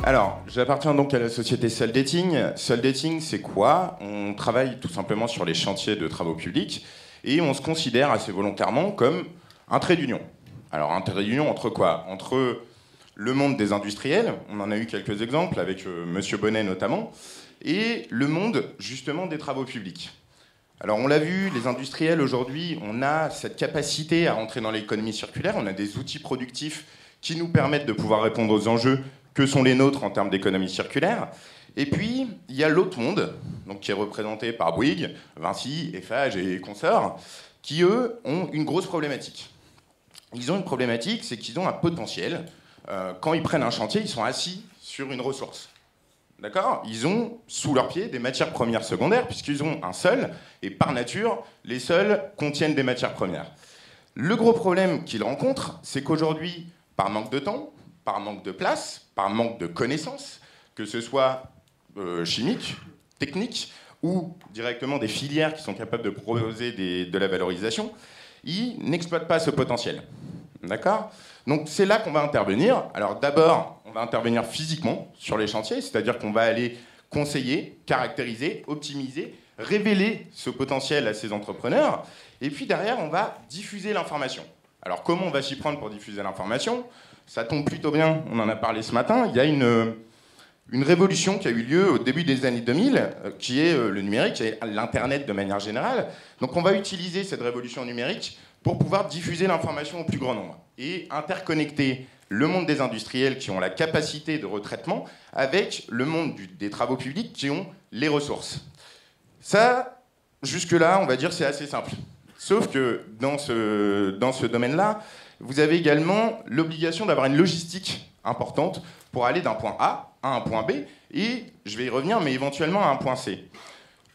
Alors, j'appartiens donc à la société Soldating. Soldating, c'est quoi? On travaille tout simplement sur les chantiers de travaux publics et on se considère assez volontairement comme un trait d'union. Alors, un trait d'union entre quoi? Entre le monde des industriels, on en a eu quelques exemples avec Monsieur Bonnet notamment, et le monde justement des travaux publics. Alors on l'a vu, les industriels aujourd'hui, on a cette capacité à rentrer dans l'économie circulaire, on a des outils productifs qui nous permettent de pouvoir répondre aux enjeux que sont les nôtres en termes d'économie circulaire. Et puis, il y a l'autre monde, donc, qui est représenté par Bouygues, Vinci, Eiffage et consorts, qui, eux, ont une grosse problématique. Ils ont une problématique, c'est qu'ils ont un potentiel. Quand ils prennent un chantier, ils sont assis sur une ressource. D'accord? Ils ont sous leurs pieds des matières premières secondaires, puisqu'ils ont un sol, et par nature, les sols contiennent des matières premières. Le gros problème qu'ils rencontrent, c'est qu'aujourd'hui, par manque de temps, par manque de place, par manque de connaissances, que ce soit chimiques, techniques, ou directement des filières qui sont capables de proposer de la valorisation, ils n'exploitent pas ce potentiel. D'accord? Donc c'est là qu'on va intervenir. Alors d'abord, on va intervenir physiquement sur les chantiers, c'est-à-dire qu'on va aller conseiller, caractériser, optimiser, révéler ce potentiel à ces entrepreneurs, et puis derrière, on va diffuser l'information. Alors comment on va s'y prendre pour diffuser l'information? Ça tombe plutôt bien, on en a parlé ce matin, il y a une révolution qui a eu lieu au début des années 2000, qui est le numérique, et l'Internet de manière générale. Donc on va utiliser cette révolution numérique pour pouvoir diffuser l'information au plus grand nombre et interconnecter le monde des industriels qui ont la capacité de retraitement avec le monde des travaux publics qui ont les ressources. Ça, jusque-là, on va dire c'est assez simple. Sauf que dans ce domaine-là, vous avez également l'obligation d'avoir une logistique importante pour aller d'un point A à un point B, et je vais y revenir, mais éventuellement à un point C.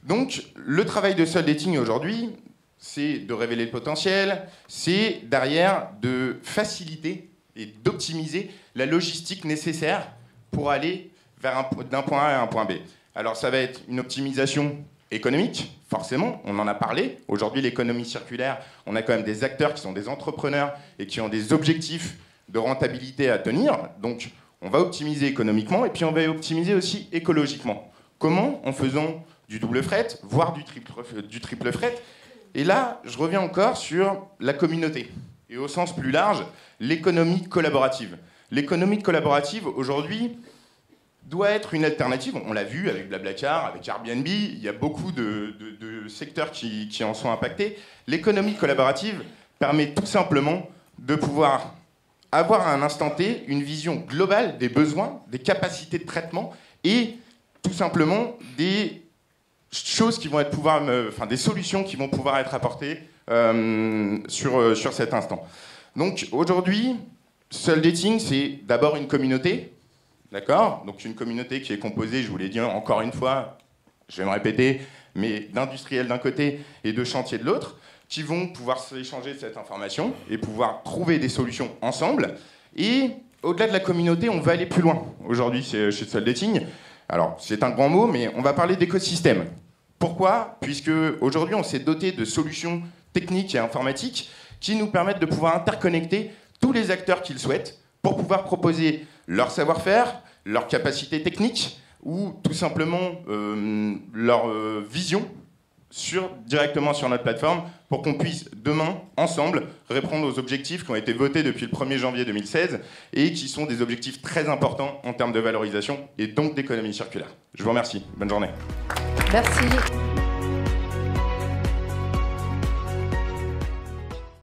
Donc, le travail de Soldating aujourd'hui, c'est de révéler le potentiel, c'est derrière de faciliter et d'optimiser la logistique nécessaire pour aller d'un point A à un point B. Alors ça va être une optimisation économique, forcément, on en a parlé. Aujourd'hui, l'économie circulaire, on a quand même des acteurs qui sont des entrepreneurs et qui ont des objectifs de rentabilité à tenir. Donc on va optimiser économiquement et puis on va optimiser aussi écologiquement. Comment? En faisant du double fret, voire du triple fret. Et là, je reviens encore sur la communauté, et au sens plus large, l'économie collaborative. L'économie collaborative, aujourd'hui, doit être une alternative. On l'a vu avec Blablacar, avec Airbnb, il y a beaucoup de secteurs qui en sont impactés. L'économie collaborative permet tout simplement de pouvoir avoir à un instant T une vision globale des besoins, des capacités de traitement, et tout simplement des choses qui vont être des solutions qui vont pouvoir être apportées sur cet instant. Donc aujourd'hui, Soldating, c'est d'abord une communauté, d'accord? Donc une communauté qui est composée, je vous l'ai dit encore une fois, je vais me répéter, mais d'industriels d'un côté et de chantiers de l'autre, qui vont pouvoir s'échanger cette information et pouvoir trouver des solutions ensemble. Et au-delà de la communauté, on va aller plus loin. Aujourd'hui, chez Soldating, alors, c'est un grand mot, mais on va parler d'écosystème. Pourquoi? Puisque aujourd'hui, on s'est doté de solutions techniques et informatiques qui nous permettent de pouvoir interconnecter tous les acteurs qu'ils souhaitent pour pouvoir proposer leur savoir-faire, leur capacité technique ou tout simplement leur vision directement sur notre plateforme pour qu'on puisse demain, ensemble, répondre aux objectifs qui ont été votés depuis le 1er janvier 2016 et qui sont des objectifs très importants en termes de valorisation et donc d'économie circulaire. Je vous remercie. Bonne journée. Merci.